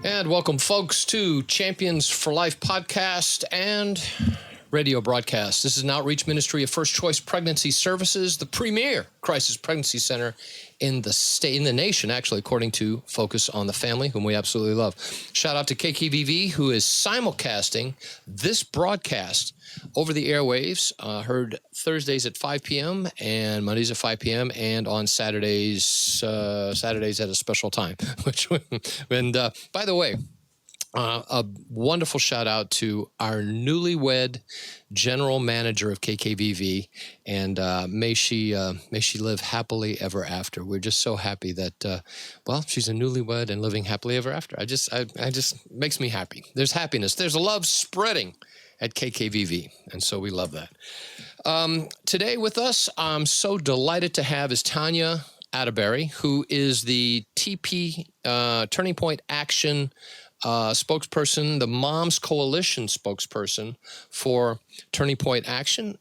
And welcome, folks, to Champions for Life podcast and radio broadcast. This is an outreach ministry of First Choice Pregnancy Services, the premier crisis pregnancy center in the state, in the nation, actually, according to Focus on the Family, whom we absolutely love. Shout out to KKVV, who is simulcasting this broadcast over the airwaves, heard Thursdays at 5 p.m. and Mondays at 5 p.m. and on Saturdays at a special time. And by the way, a wonderful shout out to our newlywed general manager of KKVV, and may she live happily ever after. We're just so happy that she's a newlywed and living happily ever after. I just makes me happy. There's happiness. There's love spreading at KKVV, and so we love that. Today with us, I'm so delighted to have is Tanya Attebery, who is the TP Turning Point Action spokesperson, the Moms Coalition spokesperson for Turning Point Action.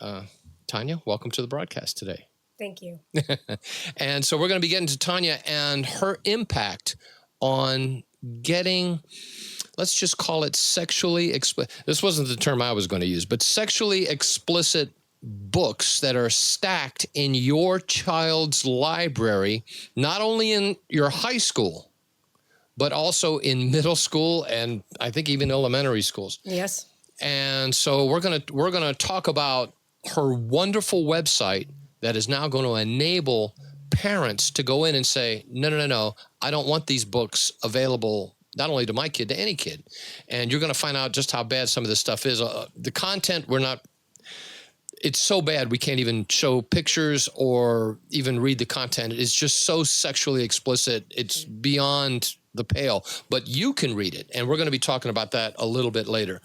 Tanya, welcome to the broadcast today. Thank you. And so we're going to be getting to Tanya and her impact on getting, let's just call it sexually explicit. This wasn't the term I was going to use, but sexually explicit books that are stacked in your child's library, not only in your high school, but also in middle school and I think even elementary schools. Yes. And so we're gonna talk about her wonderful website that is now going to enable parents to go in and say, no, I don't want these books available not only to my kid, to any kid. And you're going to find out just how bad some of this stuff is. The content, it's so bad we can't even show pictures or even read the content. It's just so sexually explicit. It's beyond the pale, but you can read it. And we're going to be talking about that a little bit later.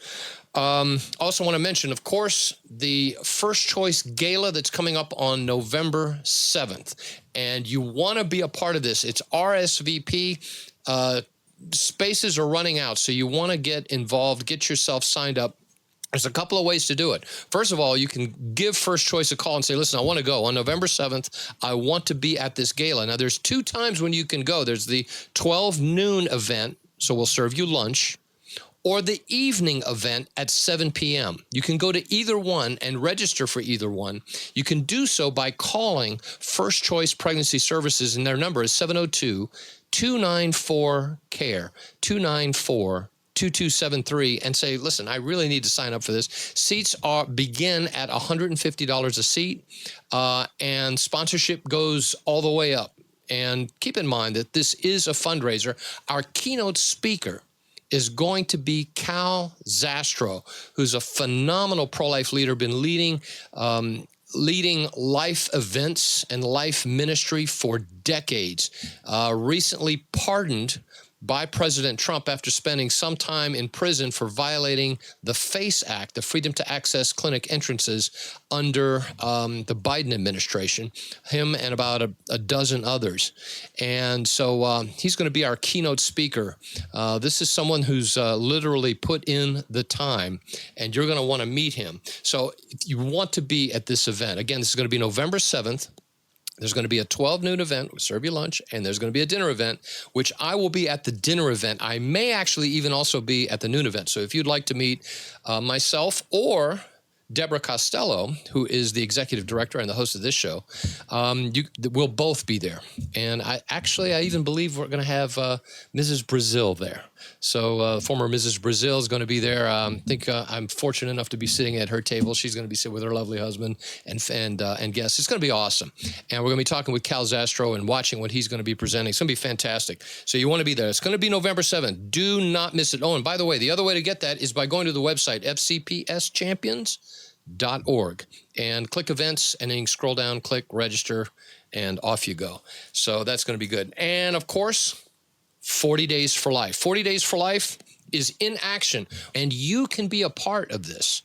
Also want to mention, of course, the First Choice Gala that's coming up on November 7th. And you want to be a part of this. It's RSVP. Spaces are running out, so you want to get involved, get yourself signed up. There's a couple of ways to do it. First of all, you can give First Choice a call and say, listen, I want to go. On November 7th, I want to be at this gala. Now, there's two times when you can go. There's the 12 noon event, so we'll serve you lunch, or the evening event at 7 p.m. You can go to either one and register for either one. You can do so by calling First Choice Pregnancy Services, and their number is 702-294-CARE, 294-2273, and say, listen, I really need to sign up for this. Seats begin at $150 a seat, and sponsorship goes all the way up. And keep in mind that this is a fundraiser. Our keynote speaker is going to be Cal Zastro, who's a phenomenal pro-life leader, been leading life events and life ministry for decades, recently pardoned by President Trump after spending some time in prison for violating the FACE Act, the Freedom to Access Clinic entrances under the Biden administration, him and about a dozen others. And so he's going to be our keynote speaker. This is someone who's literally put in the time, and you're going to want to meet him. So if you want to be at this event, again, this is going to be November 7th. There's going to be a 12 noon event, we'll serve you lunch, and there's going to be a dinner event, which I will be at the dinner event. I may actually even also be at the noon event. So if you'd like to meet myself or Deborah Costello, who is the executive director and the host of this show, we'll both be there. And I even believe we're going to have Mrs. Brazil there. So former Mrs. Brazil is going to be there. I think I'm fortunate enough to be sitting at her table. She's going to be sitting with her lovely husband and guests. It's going to be awesome. And we're going to be talking with Cal Zastro and watching what he's going to be presenting. It's going to be fantastic. So you want to be there. It's going to be November 7th. Do not miss it. Oh, and by the way, the other way to get that is by going to the website, fcpschampions.org, and click events, and then you can scroll down, click register, and off you go. So that's going to be good. And of course, 40 Days for Life. 40 Days for Life is in action, and you can be a part of this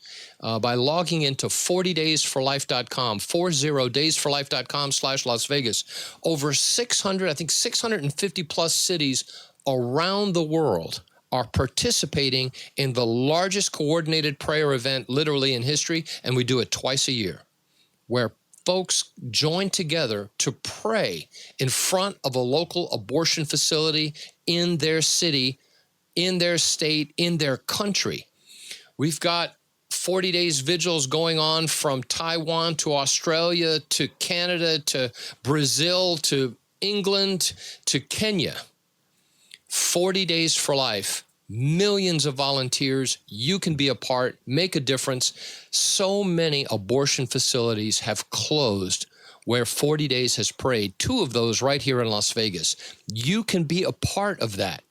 by logging into 40daysforlife.com, 40daysforlife.com/Las Vegas. Over 650 plus cities around the world are participating in the largest coordinated prayer event literally in history, and we do it twice a year, where folks join together to pray in front of a local abortion facility in their city in their state, in their country. We've got 40 days vigils going on from Taiwan to Australia to Canada to Brazil to England to Kenya. 40 days for life, millions of volunteers. You can be a part, make a difference. So many abortion facilities have closed where 40 Days has prayed. 2 of those right here in Las Vegas. You can be a part of that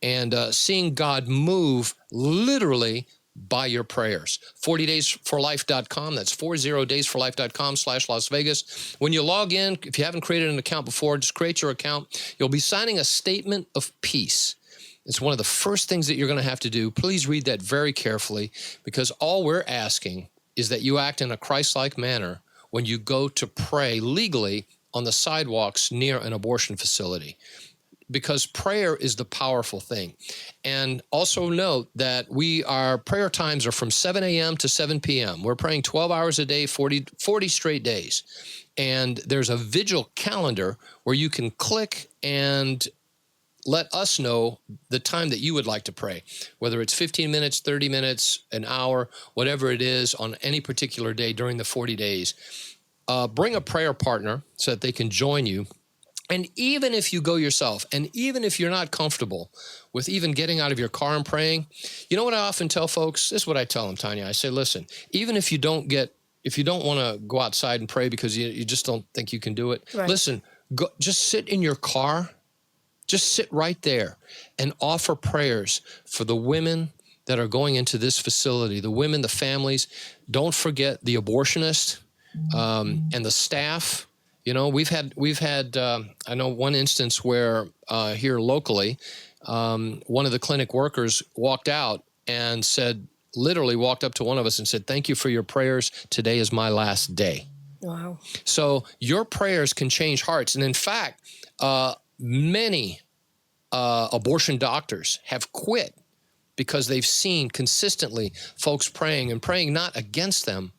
and seeing God move literally by your prayers. 40daysforlife.com. That's 40daysforlife.com/Las Vegas. When you log in, if you haven't created an account before, just create your account. You'll be signing a statement of peace. It's one of the first things that you're going to have to do. Please read that very carefully, because all we're asking is that you act in a Christ-like manner when you go to pray legally on the sidewalks near an abortion facility, because prayer is the powerful thing. And also note that our prayer times are from 7 a.m. to 7 p.m. We're praying 12 hours a day, 40 straight days. And there's a vigil calendar where you can click and let us know the time that you would like to pray, whether it's 15 minutes, 30 minutes, an hour, whatever it is on any particular day during the 40 days. Bring a prayer partner so that they can join you. And even if you go yourself, and even if you're not comfortable with even getting out of your car and praying, you know what I often tell folks? This is what I tell them, Tanya. I say, listen, even if you don't want to go outside and pray because you just don't think you can do it, right. Listen, just sit in your car, just sit right there and offer prayers for the women that are going into this facility, the women, the families. Don't forget the abortionist and the staff. You know, we've had. I know one instance where here locally, one of the clinic workers walked out and literally walked up to one of us and said, "Thank you for your prayers. Today is my last day." Wow. So your prayers can change hearts. And in fact, many abortion doctors have quit because they've seen consistently folks praying not against them,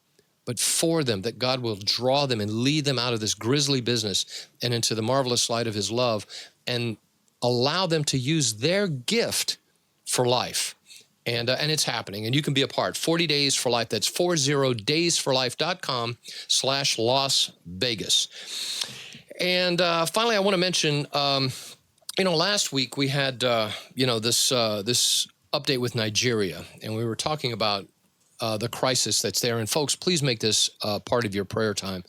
but for them, that God will draw them and lead them out of this grisly business and into the marvelous light of his love and allow them to use their gift for life. And it's happening, and you can be a part. 40 Days for Life. That's 40daysforlife.com/Las Vegas. And finally, I want to mention, last week we had, this update with Nigeria, and we were talking about the crisis that's there. And folks, please make this part of your prayer time.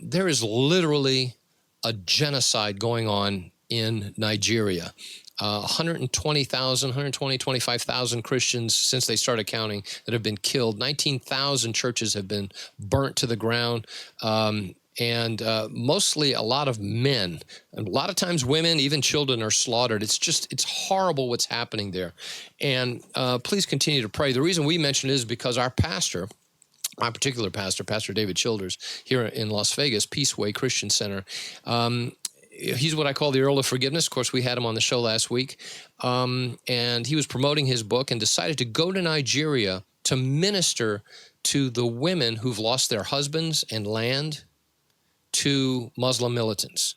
There is literally a genocide going on in Nigeria. 25,000 Christians since they started counting that have been killed. 19,000 churches have been burnt to the ground. And mostly a lot of men, and a lot of times women, even children are slaughtered. It's horrible what's happening there. And please continue to pray. The reason we mention it is because our pastor, my particular pastor, Pastor David Childers, here in Las Vegas, Peaceway Christian Center, he's what I call the Earl of Forgiveness. Of course, we had him on the show last week. And he was promoting his book and decided to go to Nigeria to minister to the women who've lost their husbands and land to Muslim militants.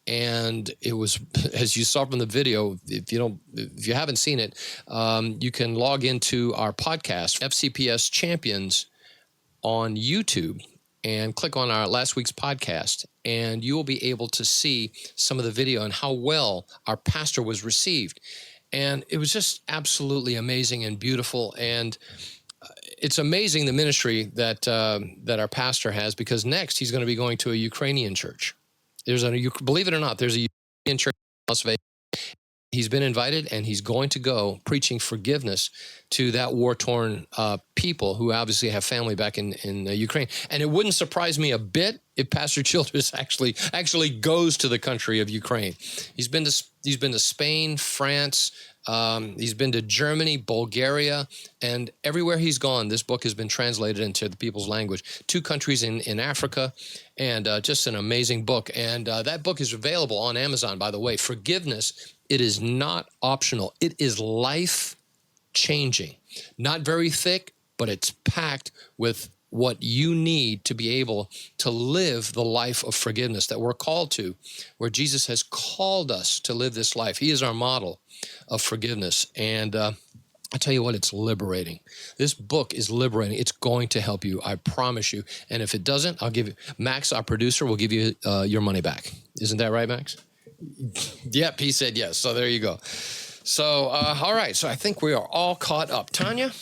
And it was, as you saw from the video, if you haven't seen it, you can log into our podcast, FCPS Champions, on YouTube, and click on our last week's podcast, and you will be able to see some of the video and how well our pastor was received. And it was just absolutely amazing and beautiful. And it's amazing the ministry that our pastor has, because next he's going to be going to a Ukrainian church. Believe it or not, there's a Ukrainian church in Las Vegas. He's been invited, and he's going to go preaching forgiveness to that war-torn people who obviously have family back in Ukraine. And it wouldn't surprise me a bit if Pastor Childers actually goes to the country of Ukraine. He's been to Spain, France. He's been to Germany, Bulgaria, and everywhere he's gone, this book has been translated into the people's language. 2 countries in Africa, and just an amazing book. And that book is available on Amazon, by the way. Forgiveness, it is not optional. It is life-changing. Not very thick, but it's packed with what you need to be able to live the life of forgiveness that we're called to, where Jesus has called us to live this life. He is our model of forgiveness. And I tell you what, it's liberating. This book is liberating. It's going to help you, I promise you. And if it doesn't, I'll give you, Max, our producer, will give you your money back. Isn't that right, Max? Yep, he said yes. So there you go. So, all right. So I think we are all caught up. Tanya,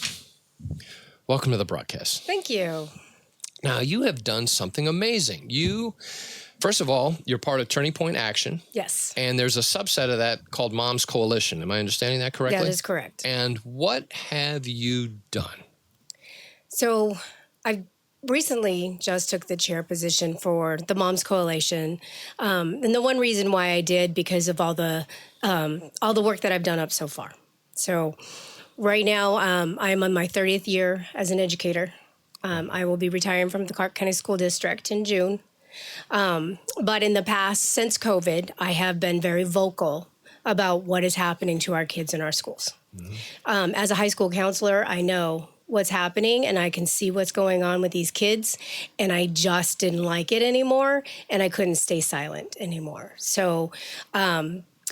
welcome to the broadcast. Thank you. Now, you have done something amazing. First of all, you're part of Turning Point Action. Yes. And there's a subset of that called Moms Coalition. Am I understanding that correctly? That is correct. And what have you done? So I recently just took the chair position for the Moms Coalition. And the one reason why I did, because of all the work that I've done up so far. So right now, I am on my 30th year as an educator. I will be retiring from the Clark County School District in June. But in the past, since COVID, I have been very vocal about what is happening to our kids in our schools. Mm-hmm. As a high school counselor, I know what's happening and I can see what's going on with these kids, and I just didn't like it anymore, and I couldn't stay silent anymore. So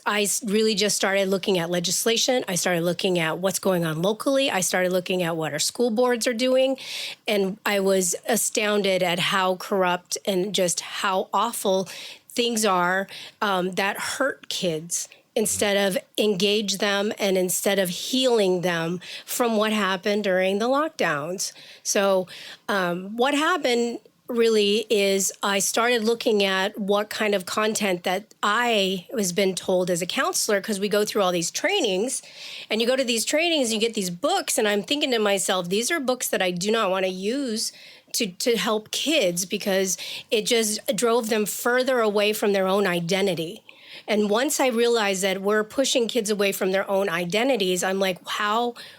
I really just started looking at legislation. I started looking at what's going on locally. I started looking at what our school boards are doing. And I was astounded at how corrupt and just how awful things are that hurt kids instead of engage them and instead of healing them from what happened during the lockdowns. So what happened really is I started looking at what kind of content that I was been told as a counselor, because we go through all these trainings, and you go to these trainings, you get these books, and I'm thinking to myself, these are books that I do not want to use to help kids, because it just drove them further away from their own identity. And once I realized that we're pushing kids away from their own identities, I'm like,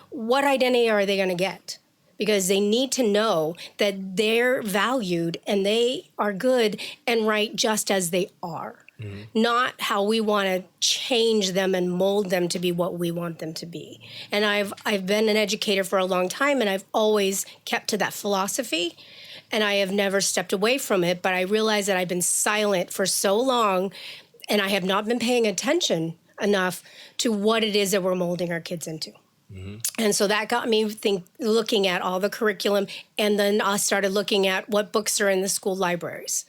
what identity are they going to get? Because they need to know that they're valued and they are good and right just as they are, not how we want to change them and mold them to be what we want them to be. And I've been an educator for a long time, and I've always kept to that philosophy, and I have never stepped away from it. But I realize that I've been silent for so long, and I have not been paying attention enough to what it is that we're molding our kids into. Mm-hmm. And so that got me looking at all the curriculum, and then I started looking at what books are in the school libraries.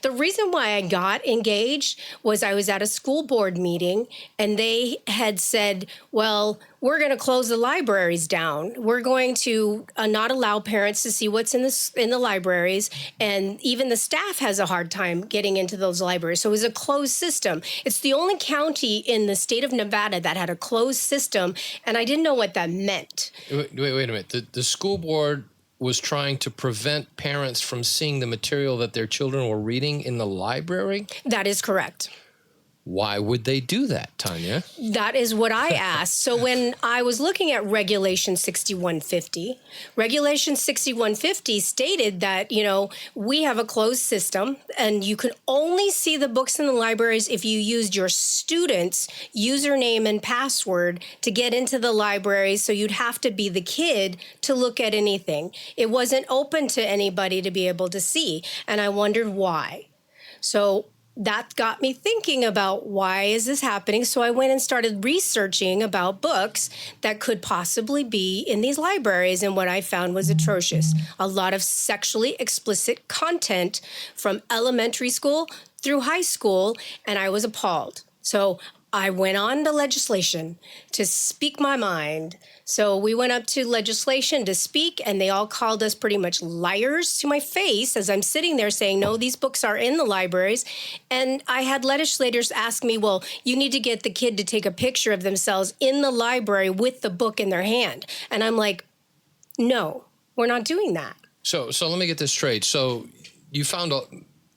The reason why I got engaged was I was at a school board meeting, and they had said, well, we're going to close the libraries down. We're going to not allow parents to see what's in the libraries, and even the staff has a hard time getting into those libraries. So it was a closed system. It's the only county in the state of Nevada that had a closed system, and I didn't know what that meant. Wait a minute. The school board was trying to prevent parents from seeing the material that their children were reading in the library? That is correct. Why would they do that, Tanya? That is what I asked. So when I was looking at Regulation 6150, Regulation 6150 stated that, we have a closed system, and you can only see the books in the libraries if you used your student's username and password to get into the library. So you'd have to be the kid to look at anything. It wasn't open to anybody to be able to see. And I wondered why. So that got me thinking about, why is this happening? So I went and started researching about books that could possibly be in these libraries, and what I found was atrocious. A lot of sexually explicit content from elementary school through high school, and I was appalled. So I went on to legislation to speak my mind. So we went up to legislation to speak, and they all called us pretty much liars to my face as I'm sitting there saying, no, these books are in the libraries. And I had legislators ask me, well, you need to get the kid to take a picture of themselves in the library with the book in their hand. And I'm like, no, we're not doing that. So let me get this straight. So you found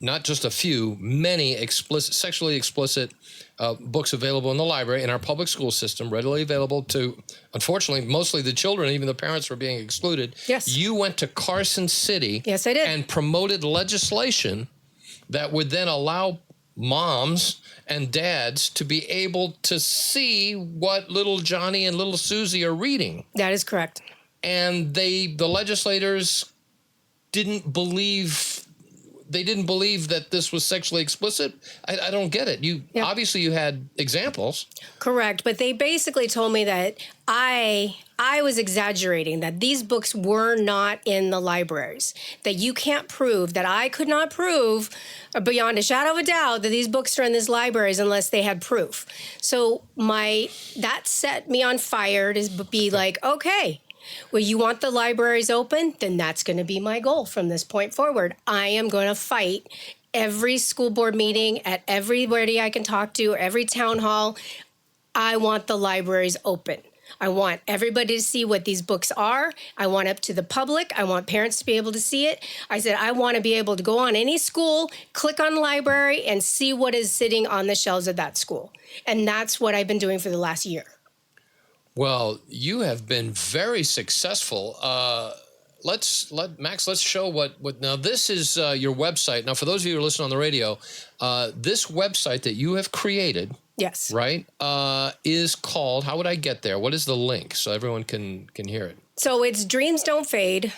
not just a few, many sexually explicit books available in the library in our public school system, readily available to, unfortunately, mostly the children. Even the parents were being excluded. Yes. You went to Carson City. Yes, I did. And promoted legislation that would then allow moms and dads to be able to see what little Johnny and little Susie are reading. That is correct. And the legislators didn't believe that this was sexually explicit? I don't get it. Obviously you had examples. Correct, but they basically told me that I was exaggerating, that these books were not in the libraries, that you can't prove, that I could not prove beyond a shadow of a doubt that these books are in these libraries unless they had proof. So that set me on fire to be like, okay, well, you want the libraries open? Then that's going to be my goal from this point forward. I am going to fight every school board meeting, at everybody I can talk to, every town hall. I want the libraries open. I want everybody to see what these books are. I want up to the public. I want parents to be able to see it. I said, I want to be able to go on any school, click on library, and see what is sitting on the shelves of that school. And that's what I've been doing for the last year. Well, you have been very successful. Max, let's show what now this is your website. Now, for those of you who are listening on the radio, this website that you have created, yes, right, is called, how would I get there? What is the link so everyone can hear it? So it's Dreams Don't Fade,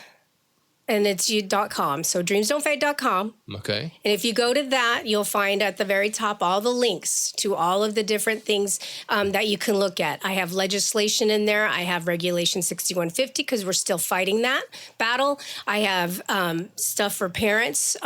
and it's .com. So dreamsdon'tfade.com. Okay. And if you go to that, you'll find at the very top all the links to all of the different things that you can look at. I have legislation in there. I have Regulation 6150 because we're still fighting that battle. I have stuff for parents,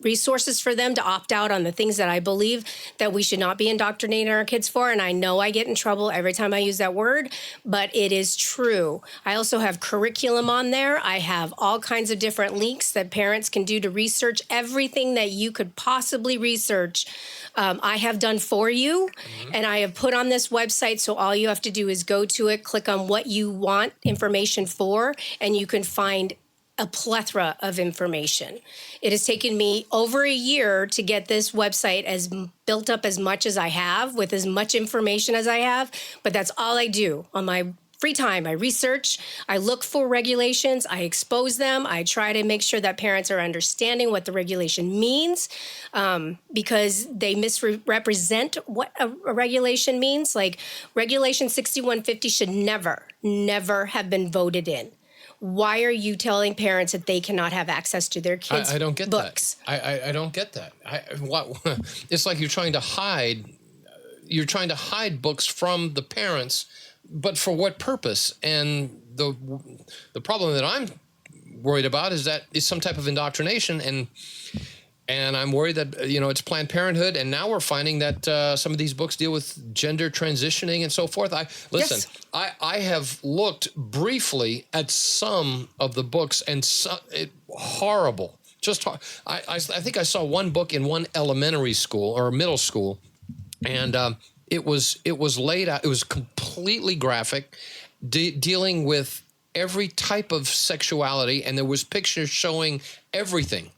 resources for them to opt out on the things that I believe that we should not be indoctrinating our kids for. And I know I get in trouble every time I use that word, but it is true. I also have curriculum on there. I have all kinds of different links that parents can do to research everything that you could possibly research. I have done for you, and I have put on this website, so all you have to do is go to it, click on what you want information for, and you can find a plethora of information. It has taken me over a year to get this website as built up as much as I have, with as much information as I have, but that's all I do on my free time. I research, I look for regulations, I expose them, I try to make sure that parents are understanding what the regulation means, because they misrepresent what a regulation means. Like Regulation 6150 should never have been voted in. Why are you telling parents that they cannot have access to their kids' I don't get books? that. I don't get that. It's like you're trying to hide books from the parents. But for what purpose? And the problem that I'm worried about is that it's some type of indoctrination, and I'm worried that it's Planned Parenthood, and now we're finding that some of these books deal with gender transitioning and so forth. Yes. I have looked briefly at some of the books, and horrible. I think I saw one book in one elementary school or middle school, and it was laid out. It was completely graphic, dealing with every type of sexuality, and there was pictures showing everything,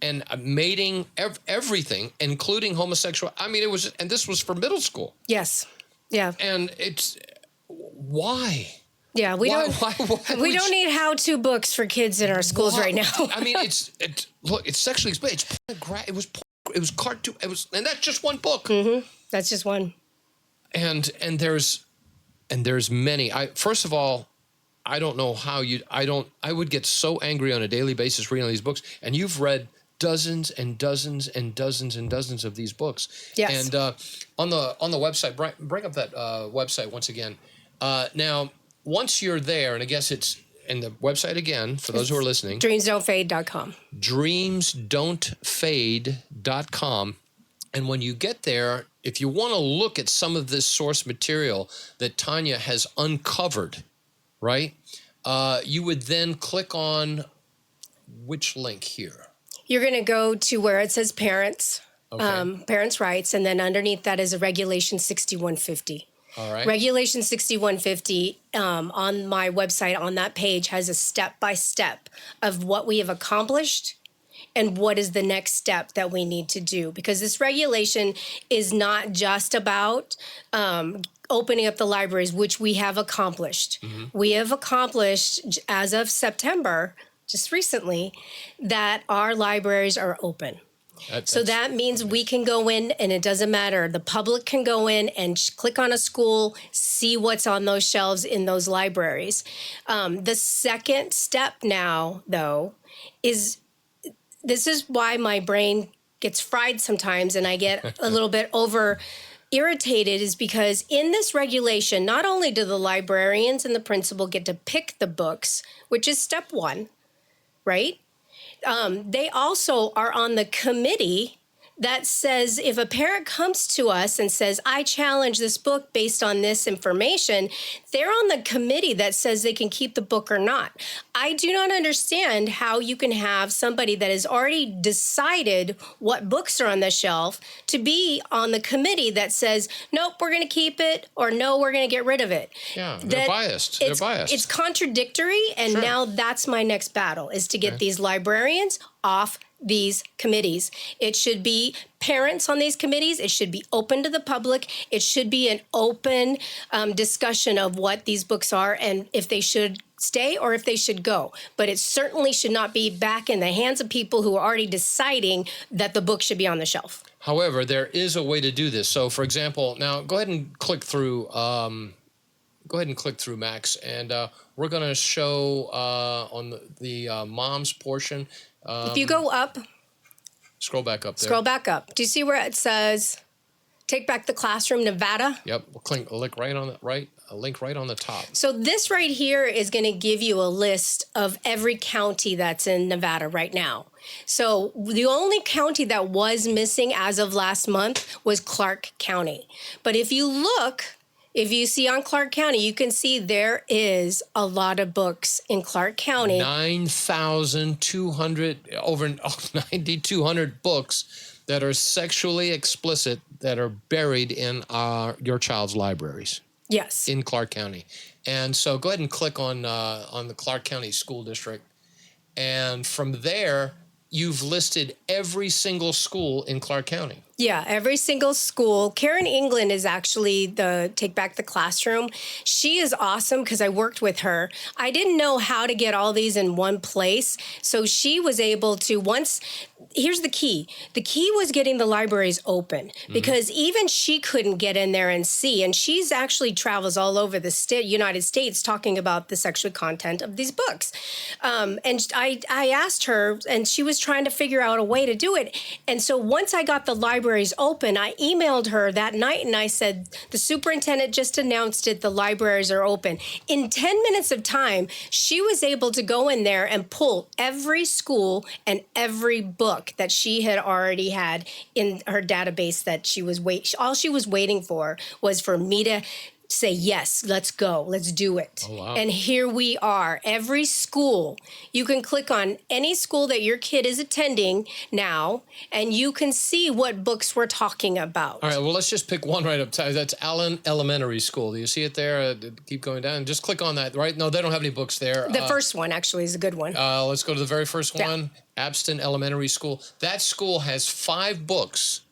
and mating, everything, including homosexual. I mean, and this was for middle school. Yes. Yeah. And why? Yeah, we don't need how-to books for kids in our schools right now. I mean, it's sexually explicit. It was cartoon. And that's just one book. Mm-hmm. That's just one. And there's many. First of all, I don't know how I would get so angry on a daily basis reading these books. And you've read dozens and dozens and dozens and dozens of these books. Yes. And on the website, bring up that website once again. Now, once you're there, and I guess it's in the website again for those who are listening. Dreamsdon'tfade.com. Dreamsdon'tfade.com. And when you get there, if you want to look at some of this source material that Tanya has uncovered, right, you would then click on which link here? You're going to go to where it says parents, parents' rights, and then underneath that is a Regulation 6150. All right. Regulation 6150 on my website, on that page, has a step-by-step of what we have accomplished and what is the next step that we need to do. Because this regulation is not just about opening up the libraries, which we have accomplished. Mm-hmm. We have accomplished, as of September, just recently, that our libraries are open. So that means we can go in, and it doesn't matter. The public can go in and click on a school, see what's on those shelves in those libraries. The second step now, though, is this is why my brain gets fried sometimes and I get a little bit over irritated, is because in this regulation, not only do the librarians and the principal get to pick the books, which is step one, right? They also are on the committee that says if a parent comes to us and says, I challenge this book based on this information, they're on the committee that says they can keep the book or not. I do not understand how you can have somebody that has already decided what books are on the shelf to be on the committee that says, nope, we're going to keep it, or no, we're going to get rid of it. Yeah, they're biased. They're biased. It's contradictory, and now that's my next battle, is to get these librarians off these committees. It should be parents on these committees. It should be open to the public. It should be an open discussion of what these books are and if they should stay or if they should go. But it certainly should not be back in the hands of people who are already deciding that the book should be on the shelf. However, there is a way to do this. So, for example, now go ahead and click through. Max, and we're going to show on the mom's portion. If you go up, scroll back up there. Scroll back up. Do you see where it says Take Back the Classroom, Nevada? Yep. We'll link right on the top. So this right here is going to give you a list of every county that's in Nevada right now. So the only county that was missing as of last month was Clark County. But if you see on Clark County, you can see there is a lot of books in Clark County. 9,200, over 9,200 books that are sexually explicit that are buried in your child's libraries. Yes. In Clark County. And so go ahead and click on the Clark County School District. And from there, you've listed every single school in Clark County. Yeah, every single school. Karen England is actually the Take Back the Classroom. She is awesome because I worked with her. I didn't know how to get all these in one place. So she was able to here's the key. The key was getting the libraries open because even she couldn't get in there and see. And she's actually travels all over the United States talking about the sexual content of these books. And I asked her, and she was trying to figure out a way to do it. And so once I got the libraries open, I emailed her that night and I said, the superintendent just announced it, the libraries are open. In 10 minutes of time, she was able to go in there and pull every school and every book that she had already had in her database that all she was waiting for was for me to say, yes, let's go, let's do it. Oh, wow. And here we are. Every school, you can click on any school that your kid is attending now, and you can see what books we're talking about. All right, well, let's just pick one right up top. That's Allen Elementary School. Do you see it there? Keep going down. Just click on that, right? No, they don't have any books there. The first one, actually, is a good one. Let's go to the very first one, Abston Elementary School. That school has 5 books.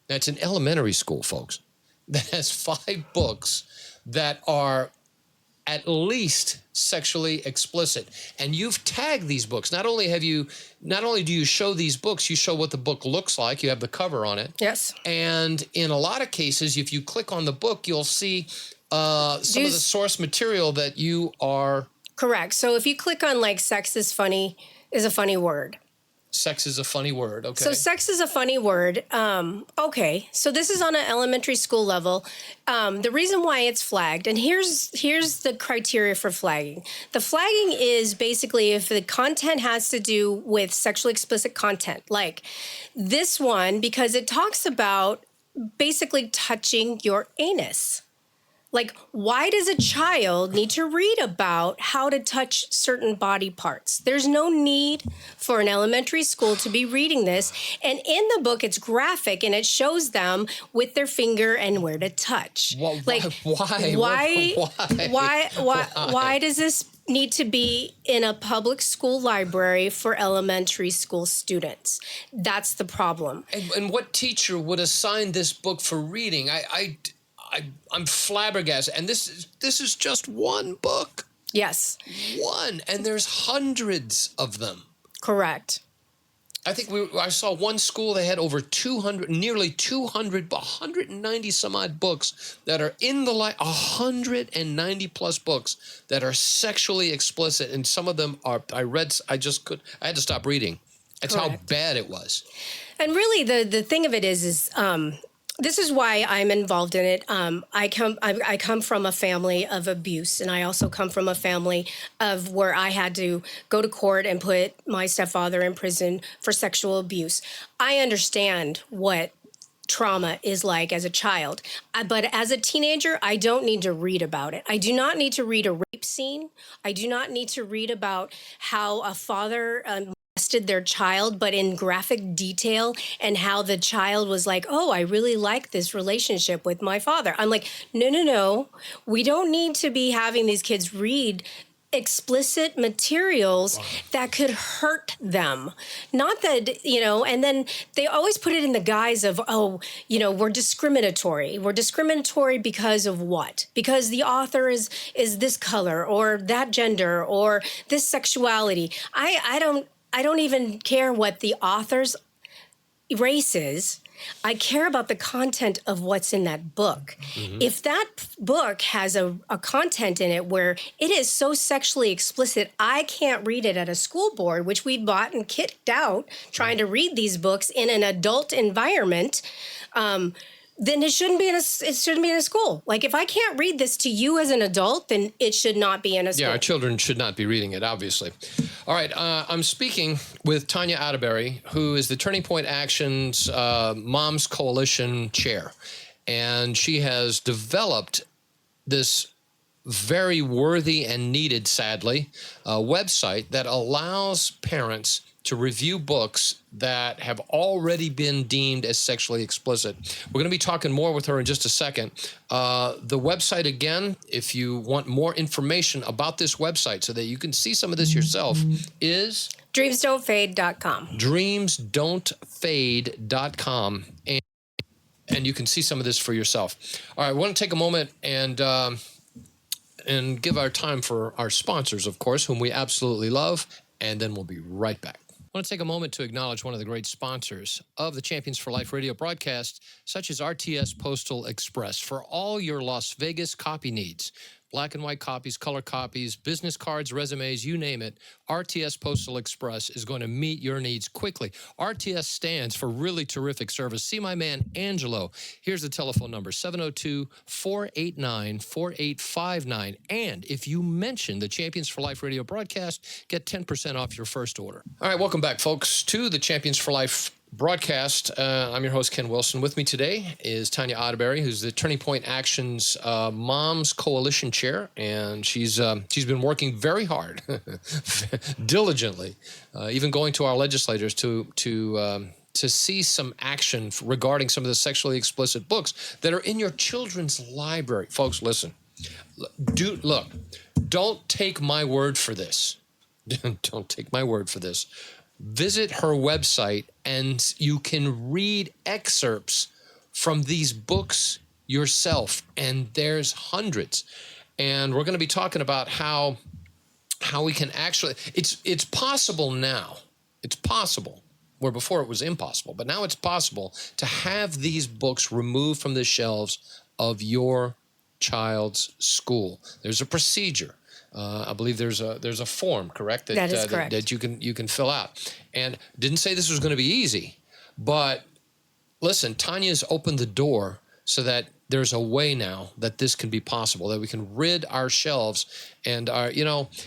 That's an elementary school, folks. That has 5 books that are at least sexually explicit. And you've tagged these books. Not only do you show these books, you show what the book looks like. You have the cover on it. Yes. And in a lot of cases, if you click on the book, you'll see some of the source material that you are... Correct. So if you click on sex is a funny word. Sex is a funny word. Okay. So sex is a funny word. Okay. So this is on an elementary school level. The reason why it's flagged, and here's the criteria for flagging. The flagging is basically if the content has to do with sexually explicit content, like this one, because it talks about basically touching your anus. Like, why does a child need to read about how to touch certain body parts? There's no need for an elementary school to be reading this. And in the book, it's graphic and it shows them with their finger and where to touch. Well, Why does this need to be in a public school library for elementary school students? That's the problem. And what teacher would assign this book for reading? I'm flabbergasted. And this is just one book. Yes. One. And there's hundreds of them. Correct. I think I saw one school, they had over 200, nearly 200, 190 some odd books that are in the 190 plus books that are sexually explicit. And some of them are, I had to stop reading. That's how Correct. bad it was. And really, the thing of it is this is why I'm involved in it. I come from a family of abuse, and I also come from a family of where I had to go to court and put my stepfather in prison for sexual abuse. I understand what trauma is like as a child. But as a teenager, I don't need to read about it. I do not need to read a rape scene. I do not need to read about how a father molested their child, but in graphic detail, and how the child was like, oh, I really like this relationship with my father. I'm like, no. We don't need to be having these kids read explicit materials that could hurt them. Not that, and then they always put it in the guise of, we're discriminatory. We're discriminatory because of what? Because the author is this color or that gender or this sexuality. I don't even care what the author's race is. I care about the content of what's in that book. Mm-hmm. If that book has a content in it where it is so sexually explicit, I can't read it at a school board, which we bought and kicked out trying to read these books in an adult environment. Then it shouldn't be in a school. Like, if I can't read this to you as an adult, then it should not be in a school. Yeah, our children should not be reading it, obviously. All right, I'm speaking with Tanya Attebery, who is the Turning Point Action's Moms Coalition chair. And she has developed this very worthy and needed, sadly, website that allows parents to review books that have already been deemed as sexually explicit. We're going to be talking more with her in just a second. The website, again, if you want more information about this website so that you can see some of this yourself, is dreamsdon'tfade.com. dreamsdon'tfade.com. And you can see some of this for yourself. All right, I want to take a moment and give our time for our sponsors, of course, whom we absolutely love, and then we'll be right back. I want to take a moment to acknowledge one of the great sponsors of the Champions for Life radio broadcast, such as RTS Postal Express, for all your Las Vegas copy needs. Black and white copies, color copies, business cards, resumes, you name it. RTS Postal Express is going to meet your needs quickly. RTS stands for really terrific service. See my man, Angelo. Here's the telephone number, 702-489-4859. And if you mention the Champions for Life radio broadcast, get 10% off your first order. All right, welcome back, folks, to the Champions for Life broadcast. I'm your host, Ken Wilson. With me today is Tanya Attebery, who's the Turning Point Action's Moms Coalition chair, and she's been working very hard, diligently, even going to our legislators to see some action regarding some of the sexually explicit books that are in your children's library. Folks, listen. Don't take my word for this. Don't take my word for this. Visit her website and you can read excerpts from these books yourself. And there's hundreds. And we're going to be talking about how we can actually, it's possible now. It's possible, where before it was impossible, but now it's possible to have these books removed from the shelves of your child's school. There's a procedure. I believe there's a form, correct? That is correct. That you can fill out. And didn't say this was going to be easy, but listen, Tanya's opened the door so that there's a way now that this can be possible, that we can rid our shelves. And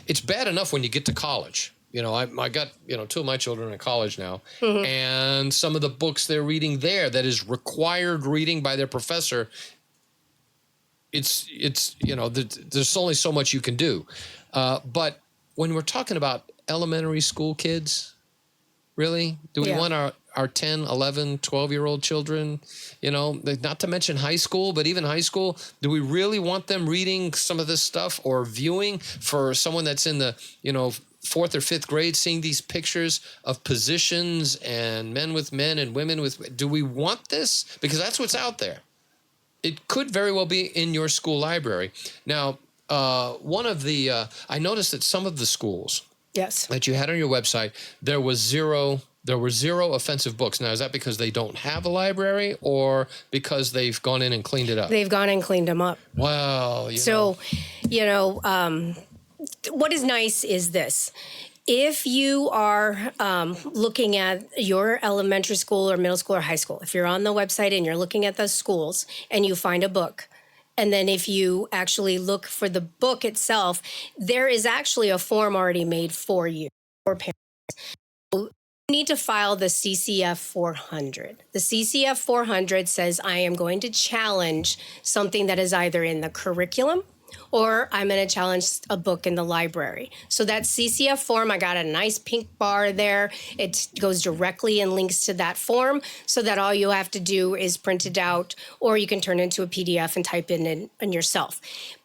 it's bad enough when you get to college. I got, two of my children in college now, mm-hmm. and some of the books they're reading there that is required reading by their professor. It's there's only so much you can do. But when we're talking about elementary school kids, really, do we want our 10, 11, 12-year-old children, not to mention high school, but even high school, do we really want them reading some of this stuff or viewing for someone that's in the, fourth or fifth grade, seeing these pictures of positions and men with men and women with, do we want this? Because that's what's out there. It could very well be in your school library. Now, one of the, I noticed that some of the schools yes. that you had on your website, there was zero There were 0 offensive books. Now, is that because they don't have a library or because they've gone in and cleaned it up? They've gone and cleaned them up. Well, what is nice is this. If you are looking at your elementary school or middle school or high school, if you're on the website and you're looking at those schools and you find a book, and then if you actually look for the book itself, there is actually a form already made for you, for parents. You need to file the CCF 400. The CCF 400 says I am going to challenge something that is either in the curriculum or I'm going to challenge a book in the library. So that CCF form, I got a nice pink bar there. It goes directly and links to that form so that all you have to do is print it out, or you can turn it into a PDF and type in yourself.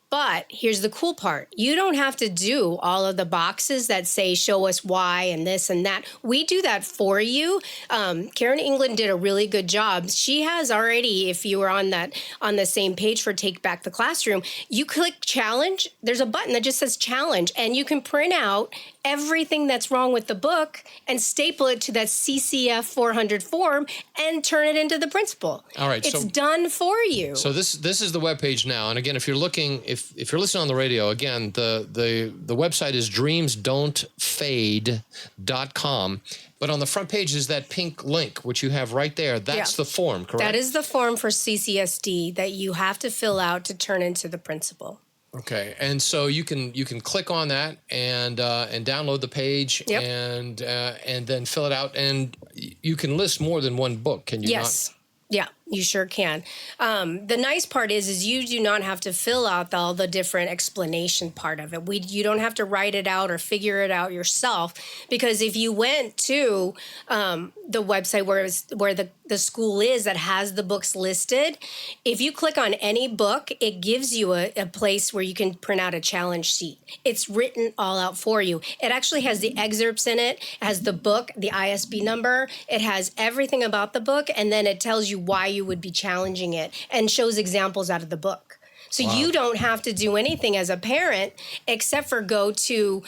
But here's the cool part. You don't have to do all of the boxes that say, show us why and this and that. We do that for you. Karen England did a really good job. She has already, if you were on the same page for Take Back the Classroom, you click challenge. There's a button that just says challenge, and you can print out everything that's wrong with the book and staple it to that CCF 400 form and turn it into the principal. All right. It's done for you. So this is the webpage now. And again, if you're looking, if you're listening on the radio, again, the website is dreamsdon'tfade.com. But on the front page is that pink link, which you have right there. That's the form, correct? That is the form for CCSD that you have to fill out to turn into the principal. Okay, and so you can click on that and download the page and then fill it out, and you can list more than one book. Can you? Yes. Yeah, you sure can. The nice part is you do not have to fill out all the different explanation part of it. You don't have to write it out or figure it out yourself, because if you went to the website where the school is that has the books listed, if you click on any book, it gives you a place where you can print out a challenge sheet. It's written all out for you. It actually has the excerpts in it, has the book, the ISB number, it has everything about the book, and then it tells you why you would be challenging it and shows examples out of the book. So you don't have to do anything as a parent except for go to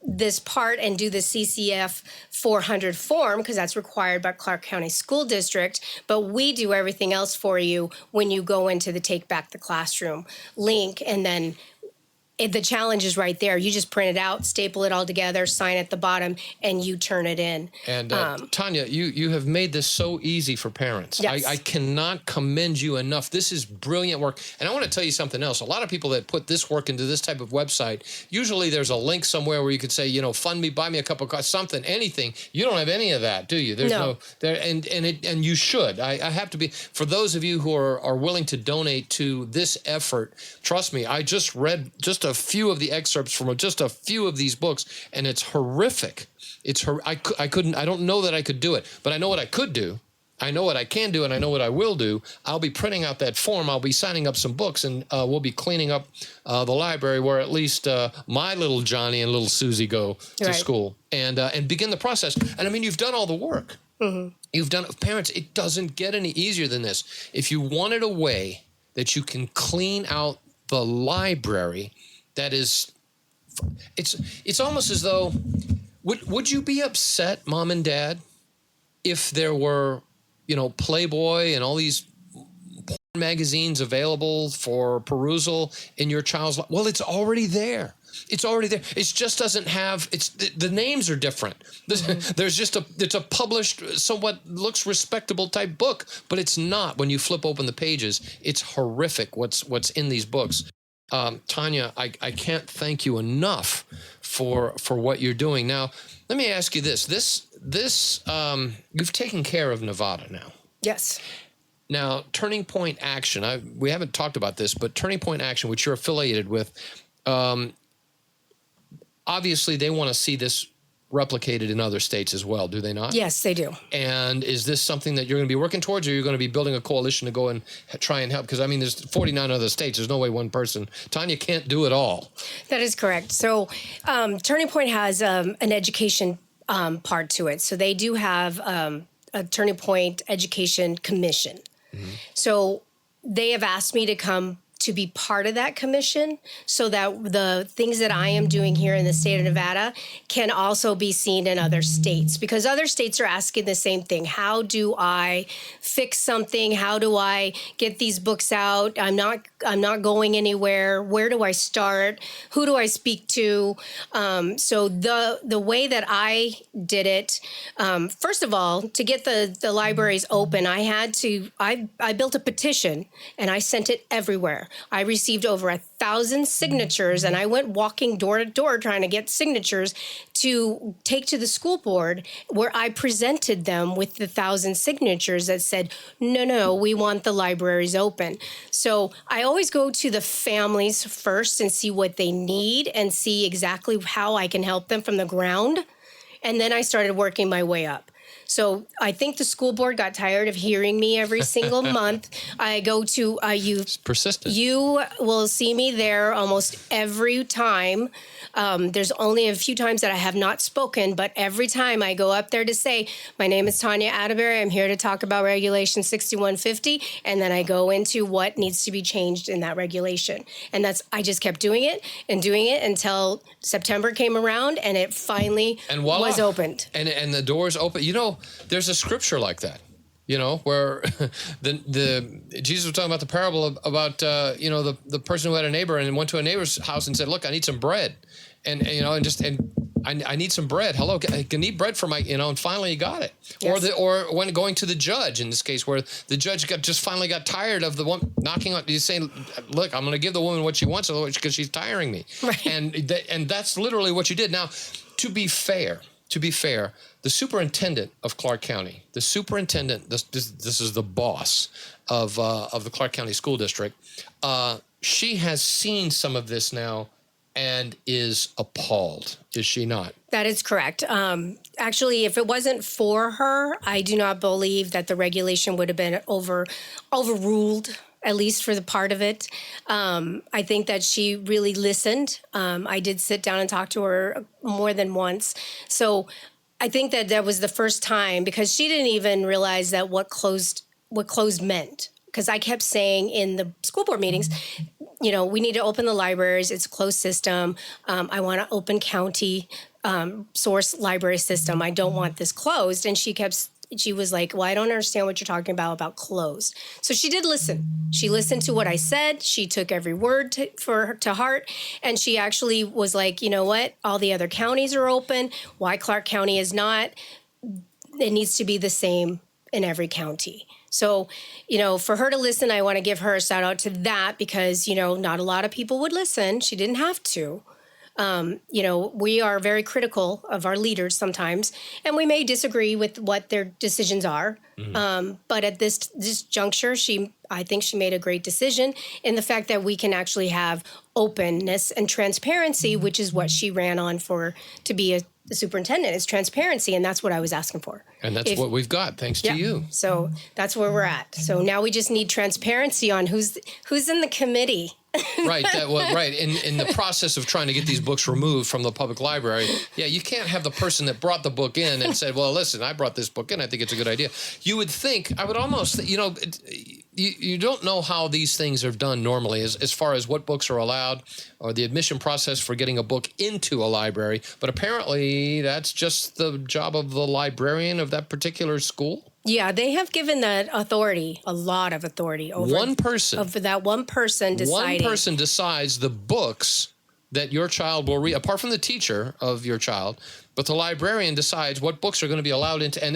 this part and do the CCF 400 form, because that's required by Clark County School District. But we do everything else for you when you go into the Take Back the Classroom link, and then the challenge is right there. You just print it out, staple it all together, sign at the bottom, and you turn it in. And Tanya, you have made this so easy for parents. Yes. I cannot commend you enough. This is brilliant work. And I want to tell you something else. A lot of people that put this work into this type of website, usually there's a link somewhere where you could say, fund me, buy me a cup of coffee, something, anything. You don't have any of that, do you? There's no there, and you should. I have to be, for those of you who are willing to donate to this effort, trust me, I just read just a few of the excerpts from just a few of these books, and it's horrific. I don't know that I could do it, but I know what I could do. I know what I can do, and I know what I will do. I'll be printing out that form. I'll be signing up some books, and we'll be cleaning up the library where at least my little Johnny and little Susie go to school, and begin the process. And I mean, you've done all the work. Mm-hmm. You've done it. Parents, it doesn't get any easier than this. If you wanted a way that you can clean out the library, that is, it's almost as though, would you be upset, Mom and Dad, if there were, Playboy and all these porn magazines available for perusal in your child's life? Well, it's already there. It's already there. It just doesn't have, the names are different. There's just it's a published, somewhat looks respectable type book, but it's not. When you flip open the pages, it's horrific what's in these books. Tanya, I can't thank you enough for what you're doing. Now, let me ask you this. You've taken care of Nevada now. Yes. Now, Turning Point Action, we haven't talked about this, but Turning Point Action, which you're affiliated with, obviously they want to see this replicated in other states as well, do they not? Yes, they do. And is this something that you're going to be working towards, or you're going to be building a coalition to go and try and help? Because, I mean, there's 49 other states. There's no way one person. Tanya can't do it all. That is correct. So Turning Point has an education part to it. So they do have a Turning Point Education Commission. Mm-hmm. So they have asked me to come to be part of that commission so that the things that I am doing here in the state of Nevada can also be seen in other states, because other states are asking the same thing. How do I fix something? How do I get these books out? I'm not going anywhere. Where do I start? Who do I speak to? So the way that I did it, first of all, to get the libraries open, I built a petition and I sent it everywhere. I received over 1,000 signatures, and I went walking door to door trying to get signatures to take to the school board, where I presented them with the 1,000 signatures that said, no, we want the libraries open. So I always go to the families first and see what they need and see exactly how I can help them from the ground. And then I started working my way up. So I think the school board got tired of hearing me every single month. I go to It's persistent. You will see me there almost every time. There's only a few times that I have not spoken, but every time I go up there to say, my name is Tanya Attebery. I'm here to talk about Regulation 6150. And then I go into what needs to be changed in that regulation. And I just kept doing it until September came around, and it finally was opened. And the doors open. You know, there's a scripture like that, you know, where Jesus was talking about the parable about the person who had a neighbor and went to a neighbor's house and said, look, I need some bread. And I need some bread. Hello, I can eat bread for my, and finally he got it. Yes. Or when going to the judge, in this case, where the judge finally got tired of the one knocking on, he's saying, look, I'm going to give the woman what she wants because she's tiring me. Right. And that's literally what you did. Now, to be fair, the superintendent of Clark County, this is the boss of the Clark County School District. She has seen some of this now and is appalled, is she not? That is correct. Actually, if it wasn't for her, I do not believe that the regulation would have been overruled, at least for the part of it. I think that she really listened. I did sit down and talk to her more than once. So I think that was the first time, because she didn't even realize that what closed meant. Because I kept saying in the school board meetings, we need to open the libraries. It's a closed system. I want to open county source library system. I don't want this closed. And she was like, well, I don't understand what you're talking about closed. So she did listen. She listened to what I said. She took every word to heart. And she actually was like, you know what? All the other counties are open. Why Clark County is not? It needs to be the same in every county. So, for her to listen, I want to give her a shout out to that, because, not a lot of people would listen. She didn't have to. We are very critical of our leaders sometimes, and we may disagree with what their decisions are. Mm-hmm. But at this juncture, I think she made a great decision in the fact that we can actually have openness and transparency, which is what she ran on to be the superintendent, is transparency, and that's what I was asking for. And that's what we've got, thanks to you. So that's where we're at. So now we just need transparency on who's in the committee. Right. Right. In the process of trying to get these books removed from the public library, you can't have the person that brought the book in and said, well, listen, I brought this book in. I think it's a good idea. You would think, I would almost, you don't know how these things are done normally as far as what books are allowed or the admission process for getting a book into a library. But apparently that's just the job of the librarian of that particular school. Yeah, they have given that authority, a lot of authority over one person. Over that one person deciding. One person decides the books that your child will read, apart from the teacher of your child, but the librarian decides what books are going to be allowed into. And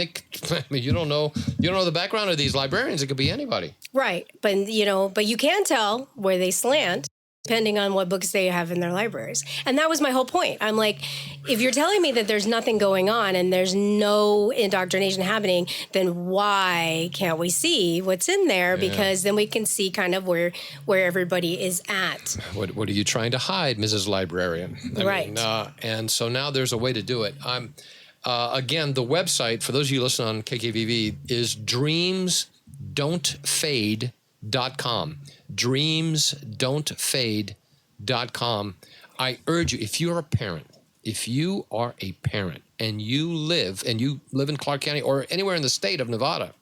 you don't know the background of these librarians. It could be anybody. Right, but you can tell where they slant, depending on what books they have in their libraries. And that was my whole point. I'm like, if you're telling me that there's nothing going on and there's no indoctrination happening, then why can't we see what's in there? Yeah. Because then we can see kind of where everybody is at. What are you trying to hide, Mrs. Librarian? Right. And so now there's a way to do it. Again, the website, for those of you listening on KKVV, is dreamsdon'tfade.com. dreamsdon'tfade.com. I urge you, if you're a parent and you live in Clark County or anywhere in the state of Nevada,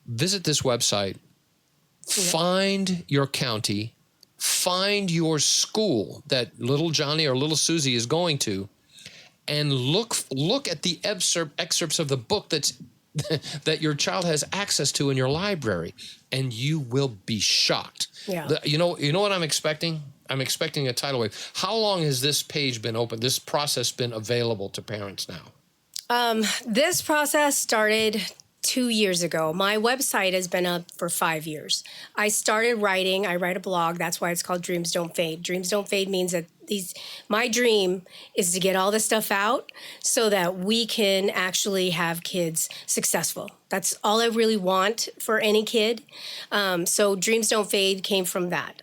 visit this website find your county, find your school that little Johnny or little Susie is going to, and look at the excerpts of the book that your child has access to in your library, and you will be shocked. Yeah. You know what I'm expecting? I'm expecting a tidal wave. How long has this page been open, this process been available to parents now? This process started 2 years ago. My website has been up for 5 years. I started writing. I write a blog. That's why it's called Dreams Don't Fade. Dreams Don't Fade means that my dream is to get all this stuff out so that we can actually have kids successful. That's all I really want for any kid. So Dreams Don't Fade came from that.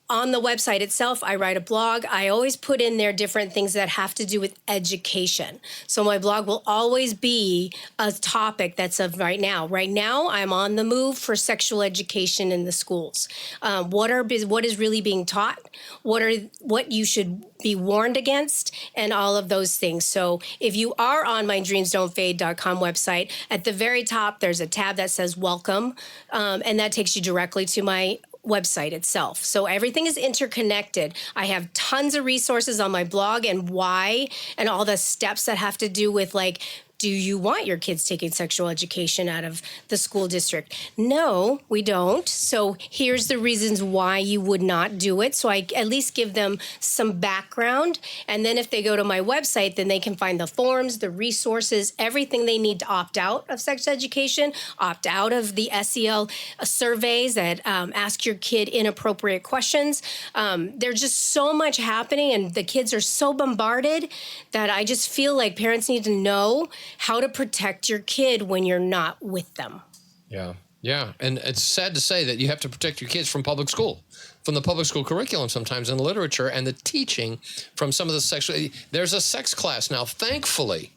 On the website itself, I write a blog. I always put in there different things that have to do with education. So my blog will always be a topic that's of right now. Right now, I'm on the move for sexual education in the schools. What is really being taught? What you should be warned against, and all of those things. So if you are on my dreamsdon'tfade.com website, at the very top, there's a tab that says welcome, and that takes you directly to my website itself. So everything is interconnected. I have tons of resources on my blog and why, and all the steps that have to do with, like, do you want your kids taking sexual education out of the school district? No, we don't. So here's the reasons why you would not do it. So I at least give them some background. And then if they go to my website, then they can find the forms, the resources, everything they need to opt out of sex education, opt out of the SEL surveys that ask your kid inappropriate questions. There's just so much happening, and the kids are so bombarded that I just feel like parents need to know how to protect your kid when you're not with them. Yeah. Yeah. And it's sad to say that you have to protect your kids from public school, from the public school curriculum sometimes, and the literature and the teaching from some of the sexual. There's a sex class now, thankfully,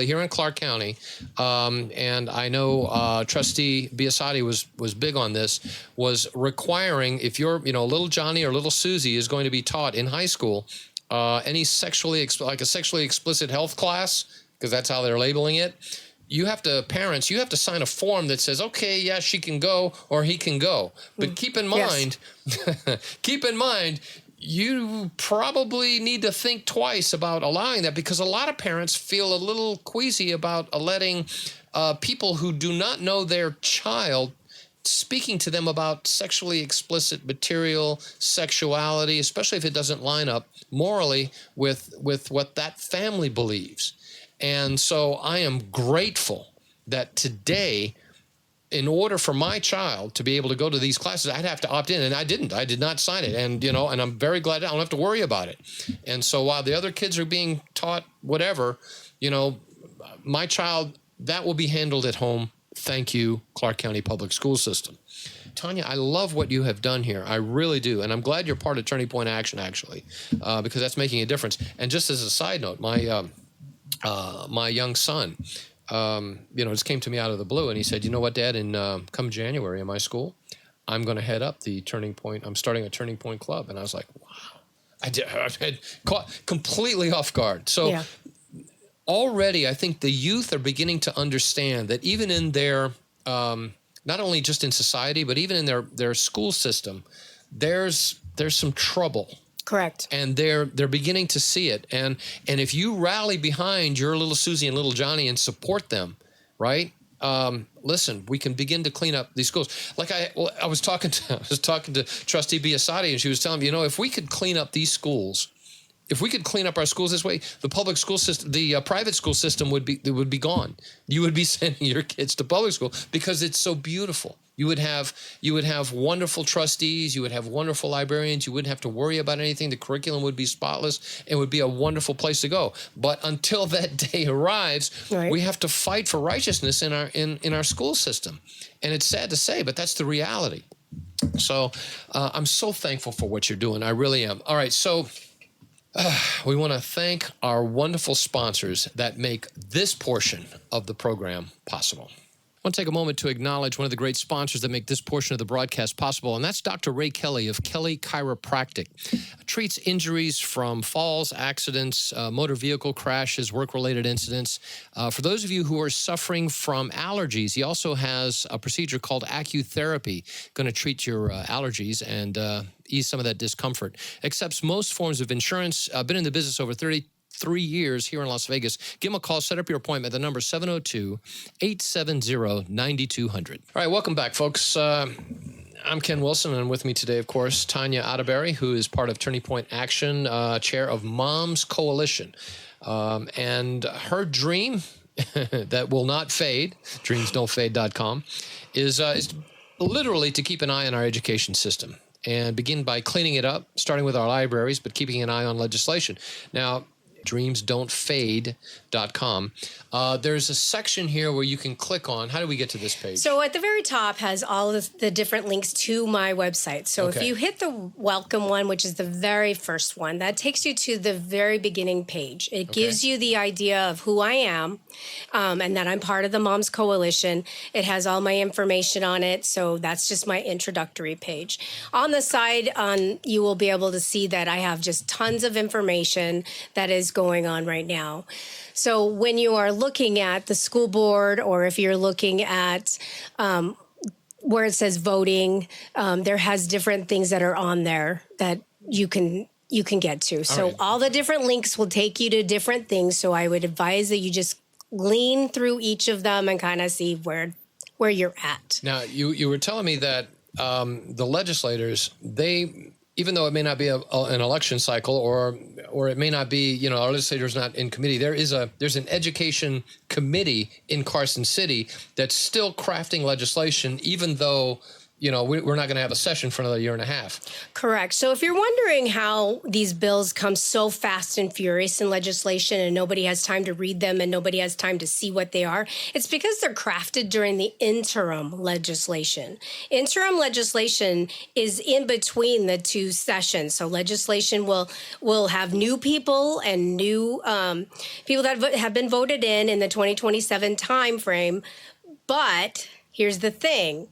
here in Clark County. And I know Trustee Biasotti was big on this, was requiring, if you're, little Johnny or little Susie is going to be taught in high school, any like a sexually explicit health class, because that's how they're labeling it, you have to sign a form that says, okay, yeah, she can go or he can go. But keep in mind, you probably need to think twice about allowing that, because a lot of parents feel a little queasy about letting people who do not know their child speaking to them about sexually explicit material, sexuality, especially if it doesn't line up morally with what that family believes. And so I am grateful that today, in order for my child to be able to go to these classes, I'd have to opt in, and I didn't. I did not sign it, and and I'm very glad I don't have to worry about it. And so while the other kids are being taught whatever, my child, that will be handled at home. Thank you, Clark County Public School System. Tanya, I love what you have done here. I really do. And I'm glad you're part of Turning Point Action, actually, because that's making a difference. And just as a side note, my young son, just came to me out of the blue, and he said, "You know what, Dad, come January in my school, I'm going to head up the Turning Point. I'm starting a Turning Point Club." And I was like, wow. I had caught completely off guard. So yeah. Already, I think the youth are beginning to understand that even in their, not only just in society, but even in their school system, there's some trouble. Correct. And they're beginning to see it. And if you rally behind your little Susie and little Johnny and support them, right? Listen, we can begin to clean up these schools. Like I was talking to Trustee Biasotti, and she was telling me, if we could clean up these schools, if we could clean up our schools this way, the public school system, the private school system would be gone. You would be sending your kids to public school because it's so beautiful. You would have wonderful trustees. You would have wonderful librarians. You wouldn't have to worry about anything. The curriculum would be spotless. It would be a wonderful place to go. But until that day arrives, right, we have to fight for righteousness in our school system. And it's sad to say, but that's the reality. So I'm so thankful for what you're doing. I really am. All right, so we want to thank our wonderful sponsors that make this portion of the program possible. I want to take a moment to acknowledge one of the great sponsors that make this portion of the broadcast possible, and that's Dr. Ray Kelly of Kelly Chiropractic. Treats injuries from falls, accidents, motor vehicle crashes, work-related incidents. For those of you who are suffering from allergies, he also has a procedure called acutherapy, going to treat your allergies and ease some of that discomfort. Accepts most forms of insurance. Been in the business over 33 years here in Las Vegas. Give him a call. Set up your appointment. The number is 702-870-9200. All right, welcome back, folks. I'm Ken Wilson, and with me today, of course, Tanya Attebery, who is part of Turning Point Action, chair of Moms Coalition. And her dream that will not fade, dreamsdon'tfade.com, is literally to keep an eye on our education system and begin by cleaning it up, starting with our libraries, but keeping an eye on legislation. Now, dreamsdon'tfade.com. There's a section here where you can click on. How do we get to this page? So at the very top has all of the different links to my website. So if you hit the welcome one, which is the very first one, that takes you to the very beginning page. It gives you the idea of who I am and that I'm part of the Moms Coalition. It has all my information on it. So that's just my introductory page. On the side, you will be able to see that I have just tons of information that is going on right now. So when you are looking at the school board, or if you're looking at where it says voting, there has different things that are on there that you can get to. So all the different links will take you to different things. So I would advise that you just lean through each of them and kind of see where you're at. Now, you were telling me that the legislators, they, even though it may not be an election cycle, or it may not be, our legislators not in committee, there's an education committee in Carson City that's still crafting legislation, even though we're not going to have a session for another year and a half. Correct. So if you're wondering how these bills come so fast and furious in legislation and nobody has time to read them and nobody has time to see what they are, it's because they're crafted during the interim legislation. Interim legislation is in between the two sessions. So legislation will have new people and new people that have been voted in the 2027 timeframe. But here's the thing.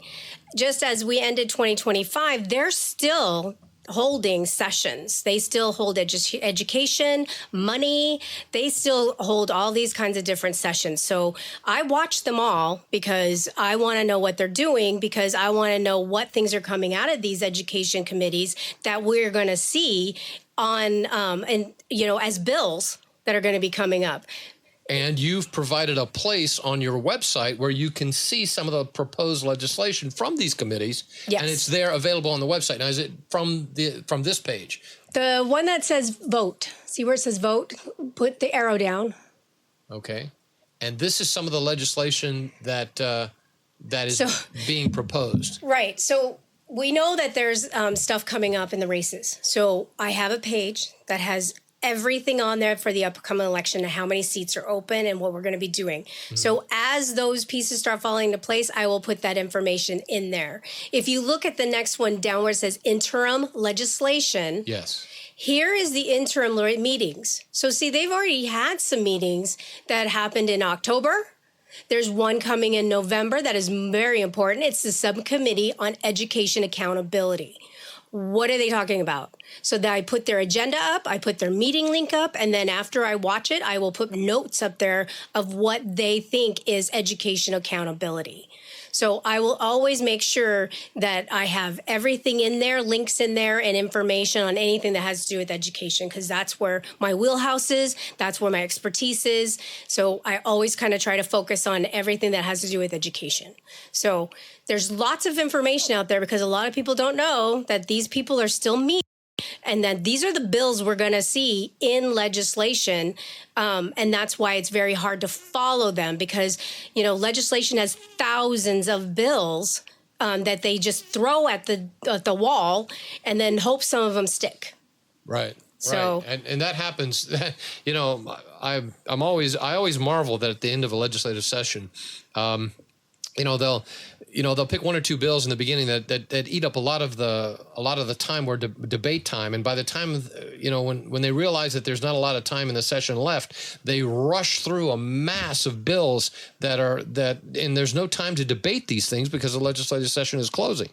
Just as we ended 2025, they're still holding sessions. They still hold education, money. They still hold all these kinds of different sessions. So I watch them all because I want to know what they're doing, because I want to know what things are coming out of these education committees that we're going to see on, as bills that are going to be coming up. And you've provided a place on your website where you can see some of the proposed legislation from these committees. Yes. And it's there available on the website. Now, is it from this page? The one that says vote. See where it says vote? Put the arrow down. Okay. And this is some of the legislation that is being proposed. Right. So we know that there's stuff coming up in the races. So I have a page that has everything on there for the upcoming election and how many seats are open and what we're going to be doing. Mm-hmm. So as those pieces start falling into place, I will put that information in there. If you look at the next one down where it says interim legislation. Yes. Here is the interim meetings. So see, they've already had some meetings that happened in October. There's one coming in November that is very important. It's the Subcommittee on Education Accountability. What are they talking about? So that I put their agenda up, I put their meeting link up, and then after I watch it, I will put notes up there of what they think is education accountability. So I will always make sure that I have everything in there, links in there, and information on anything that has to do with education, because that's where my wheelhouse is, that's where my expertise is. So I always kind of try to focus on everything that has to do with education. So there's lots of information out there because a lot of people don't know that these people are still meeting. And that these are the bills we're going to see in legislation. And that's why it's very hard to follow them because, legislation has thousands of bills that they just throw at the wall and then hope some of them stick. Right. So, right. And that happens, I always marvel that at the end of a legislative session, they'll pick one or two bills in the beginning that eat up a lot of the time or debate time. And by the time, when they realize that there's not a lot of time in the session left, they rush through a mass of bills and there's no time to debate these things because the legislative session is closing.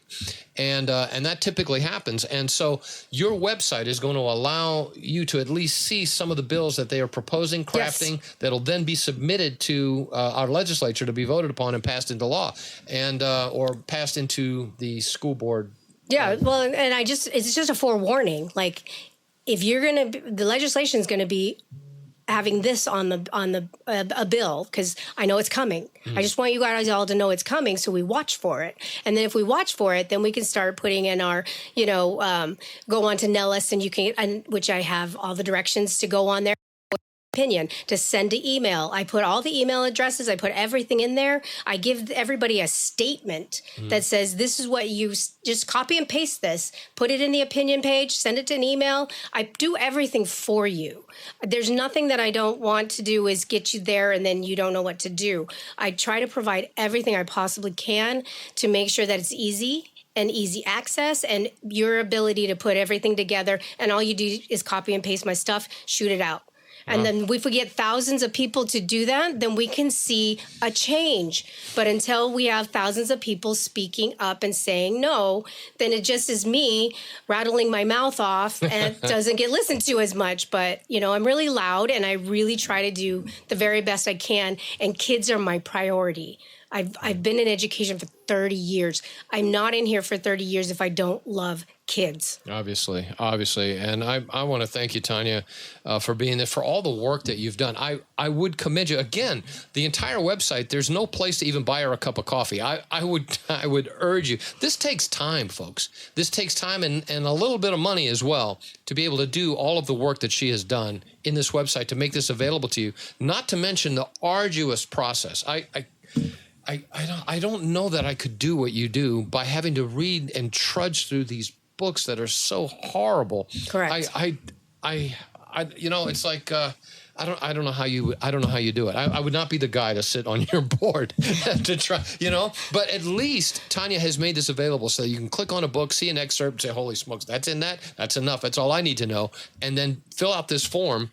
And that typically happens. And so your website is going to allow you to at least see some of the bills that they are proposing, crafting, that'll then be submitted to our legislature to be voted upon and passed into law, and or passed into the school board. Yeah, well, and it's just a forewarning. Like, if the legislation is going to be having this on a bill, because I know it's coming. I just want you guys all to know it's coming, so we watch for it. And then if we watch for it, then we can start putting in our, go on to Nellis, and which I have all the directions to go on there. Opinion, to send an email. I put all the email addresses, I put everything in there. I give everybody a statement that says, this is what you just copy and paste this, put it in the opinion page, send it to an email. I do everything for you. There's nothing that I don't want to do is get you there and then you don't know what to do. I try to provide everything I possibly can to make sure that it's easy and easy access and your ability to put everything together. And all you do is copy and paste my stuff, shoot it out. And then if we get thousands of people to do that, then we can see a change. But until we have thousands of people speaking up and saying no, then it just is me rattling my mouth off and it doesn't get listened to as much. But, I'm really loud and I really try to do the very best I can. And kids are my priority. I've been in education for 30 years. I'm not in here for 30 years if I don't love kids. Obviously. And I want to thank you, Tanya, for being there, for all the work that you've done. I would commend you. Again, the entire website, there's no place to even buy her a cup of coffee. I would urge you. This takes time, folks. This takes time and a little bit of money as well to be able to do all of the work that she has done in this website to make this available to you, not to mention the arduous process. I don't know that I could do what you do by having to read and trudge through these books that are so horrible. Correct. It's like I don't know how you do it. I would not be the guy to sit on your board to try, But at least Tanya has made this available so you can click on a book, see an excerpt, say, "Holy smokes, that's in that. That's enough. That's all I need to know," and then fill out this form.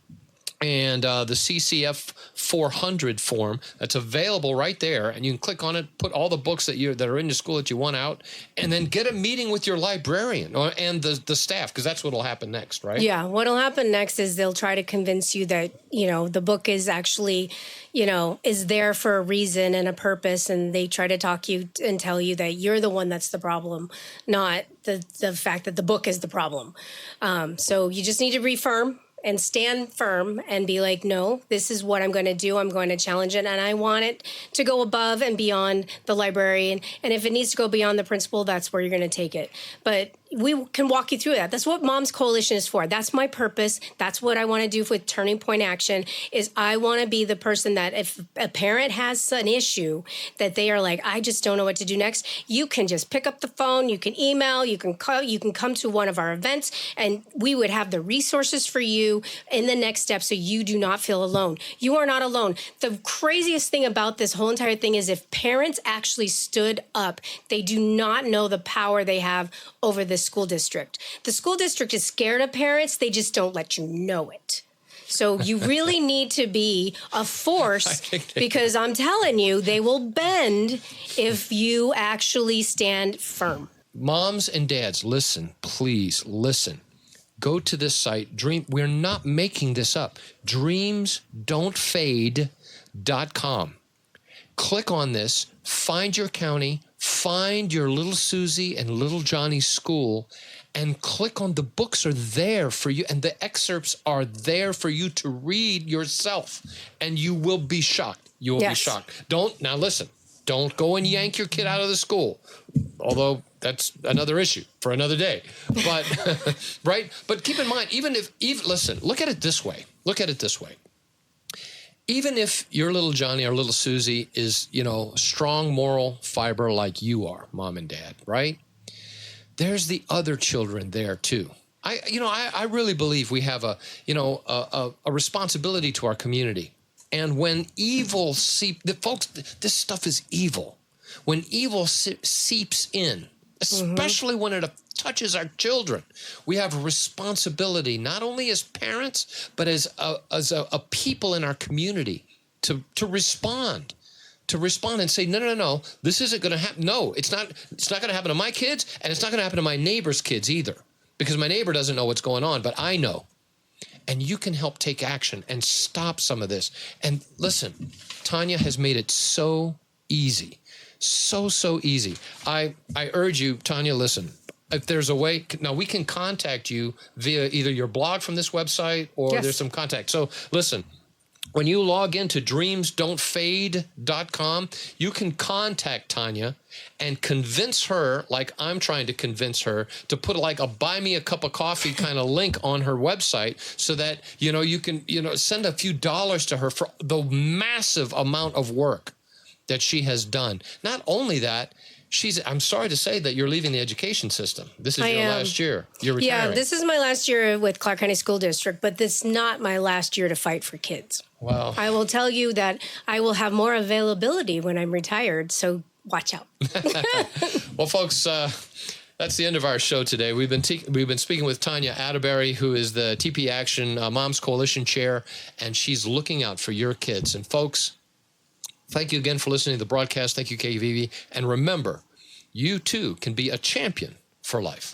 And the CCF 400 form that's available right there, and you can click on it, put all the books that are in your school that you want out, and then get a meeting with your librarian and the staff, because that's what'll happen next, right? Yeah, what'll happen next is they'll try to convince you that the book is actually is there for a reason and a purpose, and they try to talk you and tell you that you're the one that's the problem, not the fact that the book is the problem. So you just need to reaffirm and stand firm and be like, no, this is what I'm going to do. I'm going to challenge it. And I want it to go above and beyond the librarian. And if it needs to go beyond the principal, that's where you're going to take it. But we can walk you through that. That's what Moms Coalition is for. That's my purpose. That's what I want to do with Turning Point Action is I want to be the person that if a parent has an issue that they are like, I just don't know what to do next, you can just pick up the phone, you can email, you can call, you can come to one of our events, and we would have the resources for you in the next step so you do not feel alone. You are not alone. The craziest thing about this whole entire thing is if parents actually stood up, they do not know the power they have over this school district. The school district is scared of parents. They just don't let you know it. So you really need to be a force because I'm telling you, they will bend if you actually stand firm. Moms and dads, listen, please listen. Go to this site. We're not making this up. Dreamsdon'tfade.com. Click on this, find your county, find your little Susie and little Johnny's school, and click on the books are there for you, and the excerpts are there for you to read yourself, and you will be shocked. You will be shocked. Now listen, don't go and yank your kid out of the school, although that's another issue for another day. But right? But keep in mind, listen, look at it this way. Even if your little Johnny or little Susie is, strong moral fiber like you are, mom and dad, right? There's the other children there too. I really believe we have a responsibility to our community. And when folks, this stuff is evil. when evil seeps in, especially when it touches our children, we have a responsibility, not only as parents, but as a people in our community to respond. To respond and say, no, this isn't going to happen. No, it's not going to happen to my kids, and it's not going to happen to my neighbor's kids either, because my neighbor doesn't know what's going on, but I know. And you can help take action and stop some of this. And listen, Tanya has made it so easy. So easy. I urge you, Tanya, listen, if there's a way, now we can contact you via either your blog from this website or there's some contact. So listen, when you log into dreamsdon'tfade.com, you can contact Tanya and convince her, like I'm trying to convince her, to put like a buy me a cup of coffee kind of link on her website so that, you can, send a few dollars to her for the massive amount of work that she has done. Not only that, I'm sorry to say that you're leaving the education system. This is your last year. You're retiring. Yeah, this is my last year with Clark County School District, but this is not my last year to fight for kids. Wow. I will tell you that I will have more availability when I'm retired, so watch out. Well, folks, that's the end of our show today. We've been speaking with Tanya Attebery, who is the TP Action Moms Coalition Chair, and she's looking out for your kids. And folks, thank you again for listening to the broadcast. Thank you, KVV. And remember, you too can be a champion for life.